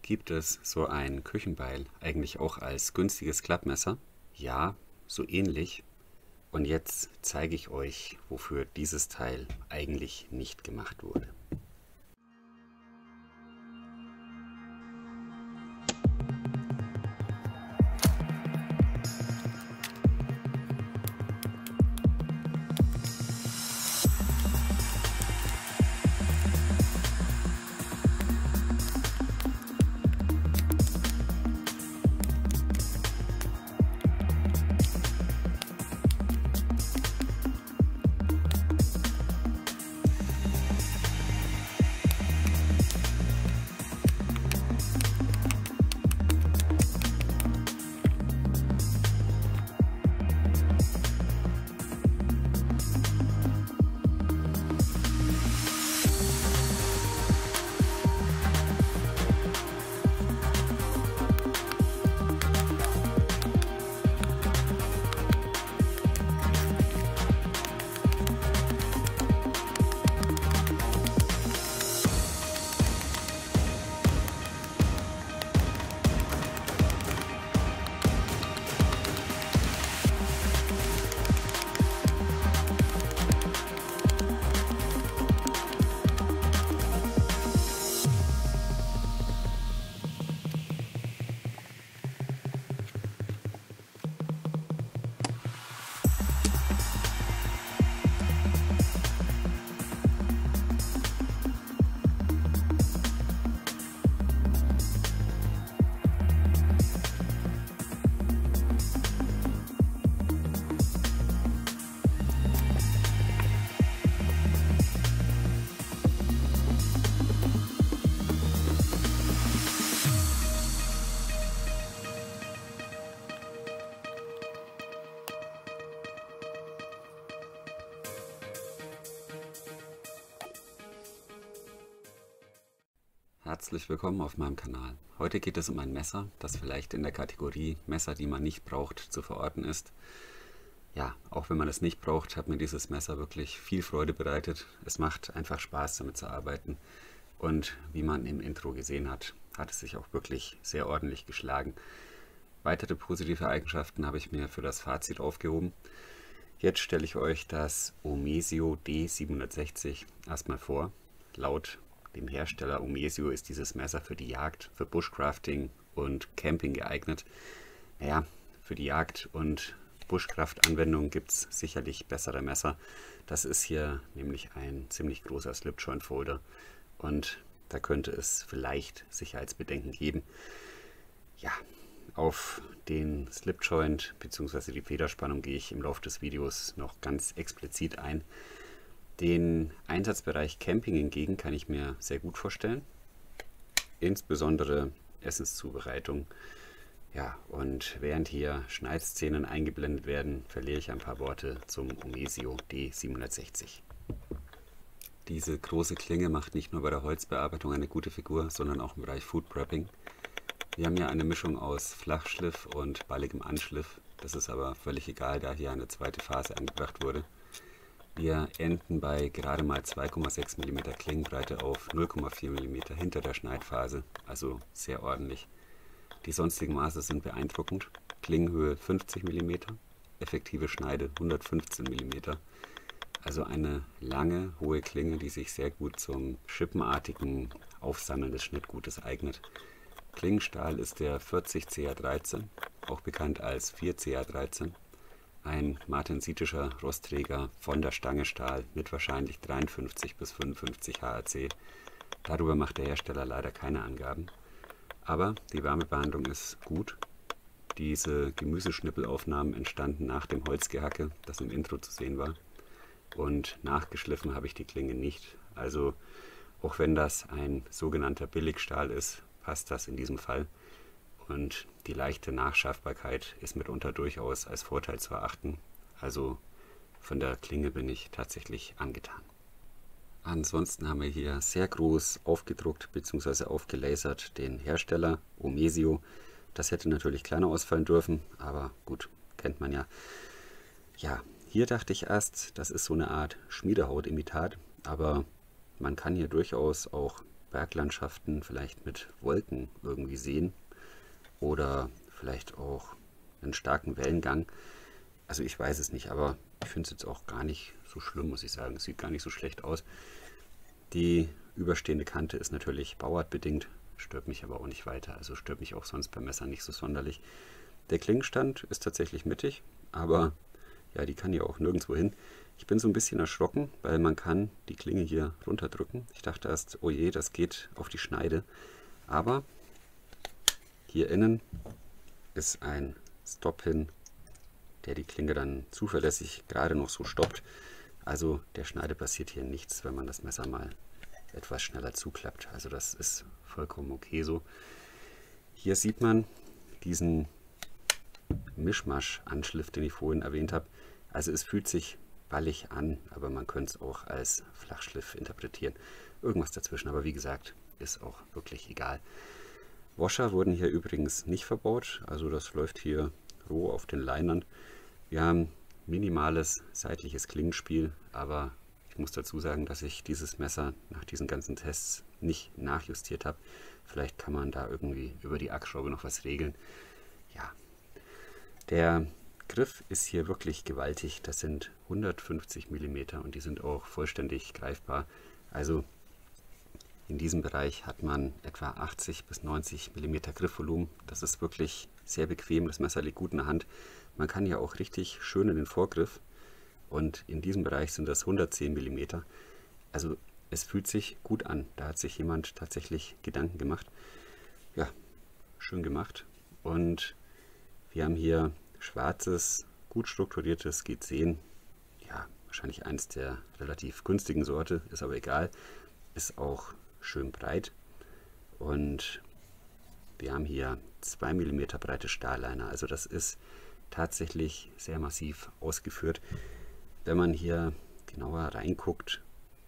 Gibt es so ein Küchenbeil eigentlich auch als günstiges Klappmesser? Ja, so ähnlich. Und jetzt zeige ich euch, wofür dieses Teil eigentlich nicht gemacht wurde. Herzlich willkommen auf meinem Kanal. Heute geht es um ein Messer, das vielleicht in der Kategorie Messer, die man nicht braucht, zu verorten ist. Ja, auch wenn man es nicht braucht, hat mir dieses Messer wirklich viel Freude bereitet. Es macht einfach Spaß, damit zu arbeiten. Und wie man im Intro gesehen hat, hat es sich auch wirklich sehr ordentlich geschlagen. Weitere positive Eigenschaften habe ich mir für das Fazit aufgehoben. Jetzt stelle ich euch das Omesio D760 erstmal vor. Laut dem Hersteller Omesio ist dieses Messer für die Jagd, für Bushcrafting und Camping geeignet. Naja, für die Jagd und Bushcraft-Anwendungen gibt es sicherlich bessere Messer. Das ist hier nämlich ein ziemlich großer Slipjoint-Folder und da könnte es vielleicht Sicherheitsbedenken geben. Ja, auf den Slipjoint bzw. die Federspannung gehe ich im Laufe des Videos noch ganz explizit ein. Den Einsatzbereich Camping hingegen kann ich mir sehr gut vorstellen, insbesondere Essenszubereitung. Ja, und während hier Schneidszenen eingeblendet werden, verliere ich ein paar Worte zum Omesio D760. Diese große Klinge macht nicht nur bei der Holzbearbeitung eine gute Figur, sondern auch im Bereich Food Prepping. Wir haben hier eine Mischung aus Flachschliff und balligem Anschliff. Das ist aber völlig egal, da hier eine zweite Phase angebracht wurde. Wir enden bei gerade mal 2,6 mm Klingenbreite auf 0,4 mm hinter der Schneidphase, also sehr ordentlich. Die sonstigen Maße sind beeindruckend. Klingenhöhe 50 mm, effektive Schneide 115 mm. Also eine lange, hohe Klinge, die sich sehr gut zum schippenartigen Aufsammeln des Schnittgutes eignet. Klingenstahl ist der 40 CA13, auch bekannt als 4 CA13. Ein martensitischer Rostträger von der Stange Stahl mit wahrscheinlich 53 bis 55 HAC. Darüber macht der Hersteller leider keine Angaben. Aber die Wärmebehandlung ist gut. Diese Gemüseschnippelaufnahmen entstanden nach dem Holzgehacke, das im Intro zu sehen war. Und nachgeschliffen habe ich die Klinge nicht. Also auch wenn das ein sogenannter Billigstahl ist, passt das in diesem Fall. Und die leichte Nachschärfbarkeit ist mitunter durchaus als Vorteil zu erachten. Also von der Klinge bin ich tatsächlich angetan. Ansonsten haben wir hier sehr groß aufgedruckt bzw. aufgelasert den Hersteller Omesio. Das hätte natürlich kleiner ausfallen dürfen, aber gut, kennt man ja. Ja, hier dachte ich erst, das ist so eine Art Schmiedehautimitat, aber man kann hier durchaus auch Berglandschaften vielleicht mit Wolken irgendwie sehen oder vielleicht auch einen starken Wellengang. Also ich weiß es nicht, aber ich finde es jetzt auch gar nicht so schlimm, muss ich sagen. Es sieht gar nicht so schlecht aus. Die überstehende Kante ist natürlich bauartbedingt, stört mich aber auch nicht weiter. Also stört mich auch sonst beim Messer nicht so sonderlich. Der Klingenstand ist tatsächlich mittig, aber ja, die kann ja auch nirgendwo hin. Ich bin so ein bisschen erschrocken, weil man kann die Klinge hier runterdrücken. Ich dachte erst, oh je, das geht auf die Schneide. Aber hier innen ist ein Stop-Pin, der die Klinge dann zuverlässig gerade noch so stoppt. Also der Schneide passiert hier nichts, wenn man das Messer mal etwas schneller zuklappt. Also das ist vollkommen okay so. Hier sieht man diesen Mischmasch-Anschliff, den ich vorhin erwähnt habe. Also es fühlt sich ballig an, aber man könnte es auch als Flachschliff interpretieren. Irgendwas dazwischen, aber wie gesagt, ist auch wirklich egal. Washer wurden hier übrigens nicht verbaut, also das läuft hier roh auf den Linern. Wir haben minimales seitliches Klingenspiel, aber ich muss dazu sagen, dass ich dieses Messer nach diesen ganzen Tests nicht nachjustiert habe. Vielleicht kann man da irgendwie über die Achsschraube noch was regeln. Ja, der Griff ist hier wirklich gewaltig. Das sind 150 mm und die sind auch vollständig greifbar. Also in diesem Bereich hat man etwa 80 bis 90 mm Griffvolumen. Das ist wirklich sehr bequem. Das Messer liegt gut in der Hand. Man kann ja auch richtig schön in den Vorgriff. Und in diesem Bereich sind das 110 mm. Also es fühlt sich gut an. Da hat sich jemand tatsächlich Gedanken gemacht. Ja, schön gemacht. Und wir haben hier schwarzes, gut strukturiertes G10. Ja, wahrscheinlich eins der relativ günstigen Sorte, ist aber egal. Ist auch schön breit. Und wir haben hier 2 mm breite Stahlliner. Also das ist tatsächlich sehr massiv ausgeführt. Wenn man hier genauer reinguckt,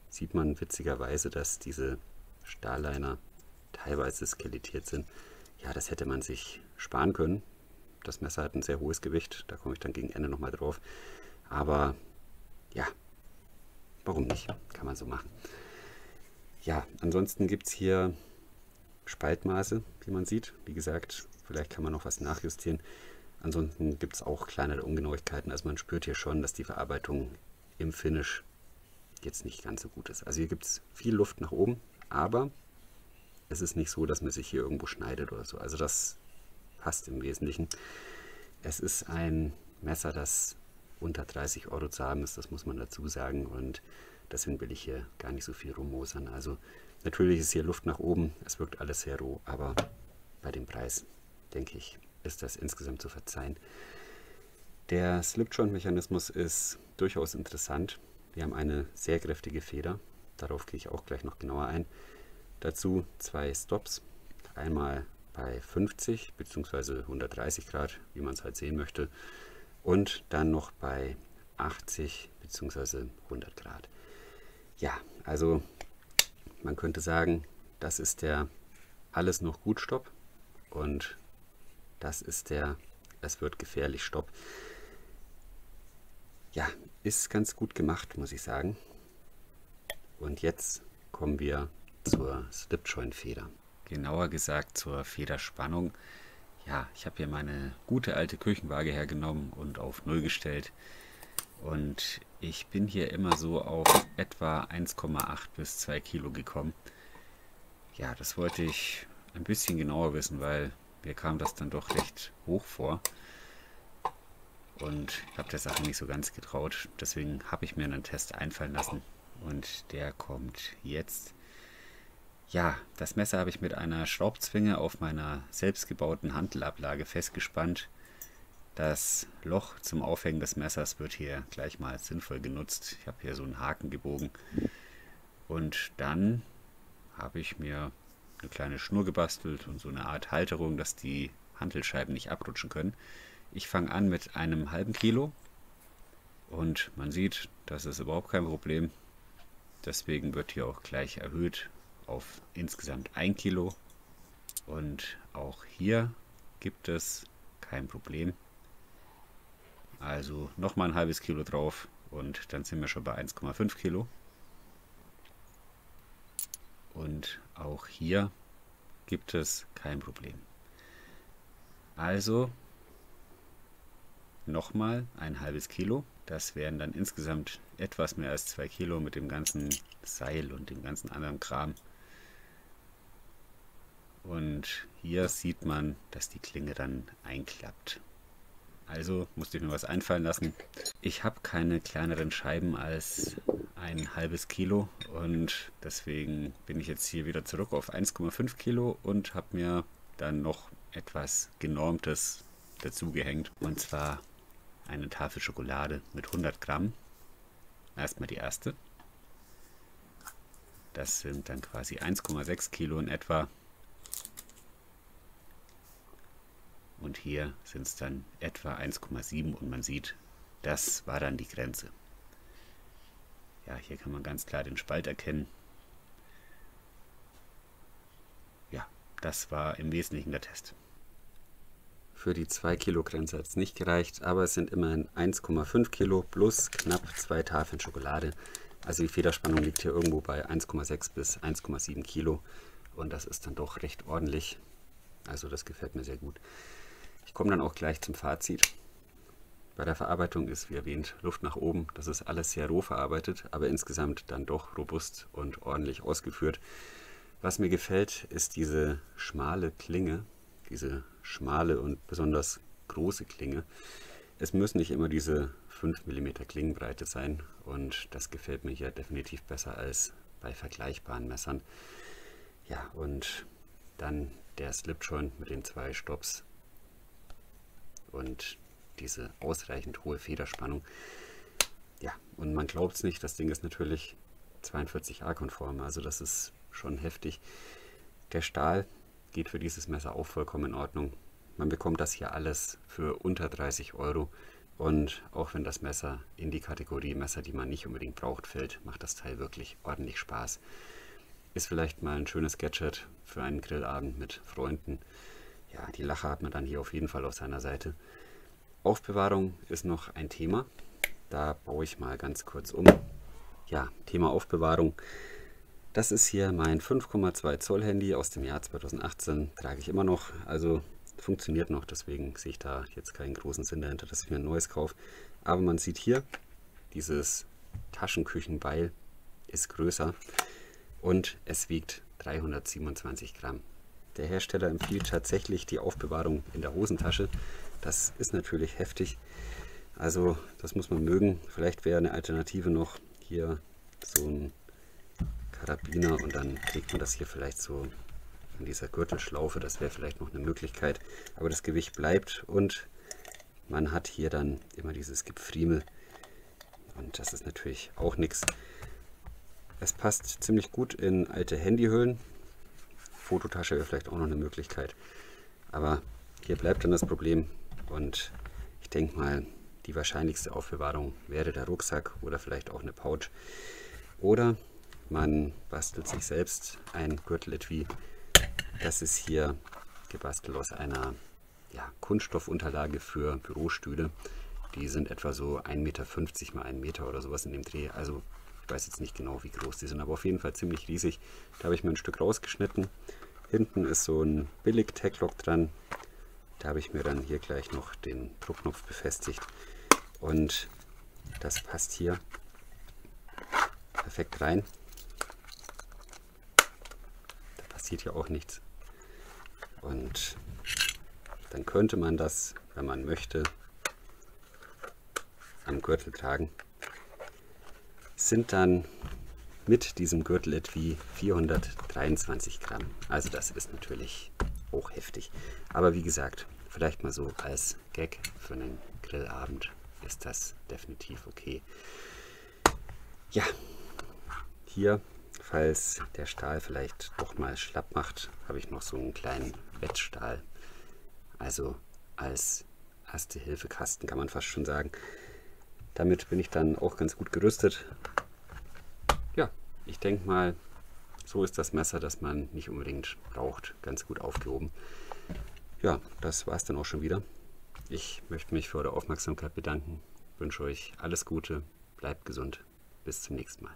sieht man witzigerweise, dass diese Stahlliner teilweise skelettiert sind. Ja, das hätte man sich sparen können. Das Messer hat ein sehr hohes Gewicht, da komme ich dann gegen Ende nochmal drauf. Aber ja, warum nicht? Kann man so machen. Ja, ansonsten gibt es hier Spaltmaße, wie man sieht. Wie gesagt, vielleicht kann man noch was nachjustieren. Ansonsten gibt es auch kleinere Ungenauigkeiten. Also man spürt hier schon, dass die Verarbeitung im Finish jetzt nicht ganz so gut ist. Also hier gibt es viel Luft nach oben, aber es ist nicht so, dass man sich hier irgendwo schneidet oder so. Also das passt im Wesentlichen. Es ist ein Messer, das unter 30 Euro zu haben ist, das muss man dazu sagen. Und deswegen will ich hier gar nicht so viel rummosern. Also natürlich ist hier Luft nach oben, es wirkt alles sehr roh, aber bei dem Preis, denke ich, ist das insgesamt zu verzeihen. Der Slipjoint-Mechanismus ist durchaus interessant. Wir haben eine sehr kräftige Feder, darauf gehe ich auch gleich noch genauer ein. Dazu 2 Stops, einmal bei 50 bzw. 130 Grad, wie man es halt sehen möchte, und dann noch bei 80 bzw. 100 Grad. Ja, also man könnte sagen, das ist der alles noch gut Stopp und das ist der es wird gefährlich Stopp. Ja, ist ganz gut gemacht, muss ich sagen. Und jetzt kommen wir zur Slipjoint-Feder. Genauer gesagt zur Federspannung. Ja, ich habe hier meine gute alte Küchenwaage hergenommen und auf 0 gestellt. Und ich bin hier immer so auf etwa 1,8 bis 2 Kilo gekommen. Ja, das wollte ich ein bisschen genauer wissen, weil mir kam das dann doch recht hoch vor. Und ich habe der Sache nicht so ganz getraut. Deswegen habe ich mir einen Test einfallen lassen. Und der kommt jetzt. Ja, das Messer habe ich mit einer Schraubzwinge auf meiner selbstgebauten Handelablage festgespannt. Das Loch zum Aufhängen des Messers wird hier gleich mal sinnvoll genutzt. Ich habe hier so einen Haken gebogen. Und dann habe ich mir eine kleine Schnur gebastelt und so eine Art Halterung, dass die Hantelscheiben nicht abrutschen können. Ich fange an mit einem halben Kilo und man sieht, das ist überhaupt kein Problem. Deswegen wird hier auch gleich erhöht auf insgesamt 1 Kilo. Und auch hier gibt es kein Problem. Also nochmal ein halbes Kilo drauf und dann sind wir schon bei 1,5 Kilo. Und auch hier gibt es kein Problem. Also nochmal ein halbes Kilo. Das wären dann insgesamt etwas mehr als 2 Kilo mit dem ganzen Seil und dem ganzen anderen Kram. Und hier sieht man, dass die Klinge dann einklappt. Also musste ich mir was einfallen lassen. Ich habe keine kleineren Scheiben als ein halbes Kilo und deswegen bin ich jetzt hier wieder zurück auf 1,5 Kilo und habe mir dann noch etwas Genormtes dazugehängt. Und zwar eine Tafel Schokolade mit 100 Gramm. Erstmal die erste. Das sind dann quasi 1,6 Kilo in etwa. Und hier sind es dann etwa 1,7 und man sieht, das war dann die Grenze. Ja, hier kann man ganz klar den Spalt erkennen. Ja, das war im Wesentlichen der Test. Für die 2 Kilo Grenze hat es nicht gereicht, aber es sind immerhin 1,5 Kilo plus knapp 2 Tafeln Schokolade. Also die Federspannung liegt hier irgendwo bei 1,6 bis 1,7 Kilo und das ist dann doch recht ordentlich. Also das gefällt mir sehr gut. Ich komme dann auch gleich zum Fazit. Bei der Verarbeitung ist, wie erwähnt, Luft nach oben. Das ist alles sehr roh verarbeitet, aber insgesamt dann doch robust und ordentlich ausgeführt. Was mir gefällt, ist diese schmale Klinge, diese schmale und besonders große Klinge. Es müssen nicht immer diese 5 mm Klingenbreite sein und das gefällt mir hier definitiv besser als bei vergleichbaren Messern. Ja, und dann der Slipjoint mit den 2 Stops und diese ausreichend hohe Federspannung. Ja, und man glaubt es nicht, das Ding ist natürlich 42A konform, also das ist schon heftig. Der Stahl geht für dieses Messer auch vollkommen in Ordnung. Man bekommt das hier alles für unter 30 € und auch wenn das Messer in die Kategorie Messer, die man nicht unbedingt braucht, fällt, macht das Teil wirklich ordentlich Spaß. Ist vielleicht mal ein schönes Gadget für einen Grillabend mit Freunden. Ja, die Lache hat man dann hier auf jeden Fall auf seiner Seite. Aufbewahrung ist noch ein Thema. Da baue ich mal ganz kurz um. Ja, Thema Aufbewahrung. Das ist hier mein 5,2 Zoll Handy aus dem Jahr 2018. Trage ich immer noch, also funktioniert noch. Deswegen sehe ich da jetzt keinen großen Sinn dahinter, dass ich mir ein neues kaufe. Aber man sieht hier, dieses Taschenküchenbeil ist größer und es wiegt 327 Gramm. Der Hersteller empfiehlt tatsächlich die Aufbewahrung in der Hosentasche. Das ist natürlich heftig. Also das muss man mögen. Vielleicht wäre eine Alternative noch hier so ein Karabiner und dann kriegt man das hier vielleicht so in dieser Gürtelschlaufe. Das wäre vielleicht noch eine Möglichkeit. Aber das Gewicht bleibt und man hat hier dann immer dieses Gepfriemel. Und das ist natürlich auch nichts. Es passt ziemlich gut in alte Handyhüllen. Fototasche wäre vielleicht auch noch eine Möglichkeit. Aber hier bleibt dann das Problem und ich denke mal, die wahrscheinlichste Aufbewahrung wäre der Rucksack oder vielleicht auch eine Pouch. Oder man bastelt sich selbst ein Gürteletui. Das ist hier gebastelt aus einer Kunststoffunterlage für Bürostühle. Die sind etwa so 1,50 Meter mal 1 Meter oder sowas in dem Dreh. Also ich weiß jetzt nicht genau, wie groß die sind, aber auf jeden Fall ziemlich riesig. Da habe ich mir ein Stück rausgeschnitten. Hinten ist so ein Billig-Taglock dran. Da habe ich mir dann hier gleich noch den Druckknopf befestigt. Und das passt hier perfekt rein. Da passiert hier auch nichts. Und dann könnte man das, wenn man möchte, am Gürtel tragen. Sind dann mit diesem Gürteletui 423 Gramm. Also das ist natürlich auch heftig. Aber wie gesagt, vielleicht mal so als Gag für einen Grillabend ist das definitiv okay. Ja, hier, falls der Stahl vielleicht doch mal schlapp macht, habe ich noch so einen kleinen Wettstahl. Also als Erste-Hilfe-Kasten kann man fast schon sagen. Damit bin ich dann auch ganz gut gerüstet. Ja, ich denke mal, so ist das Messer, das man nicht unbedingt braucht, ganz gut aufgehoben. Ja, das war es dann auch schon wieder. Ich möchte mich für eure Aufmerksamkeit bedanken, wünsche euch alles Gute, bleibt gesund, bis zum nächsten Mal.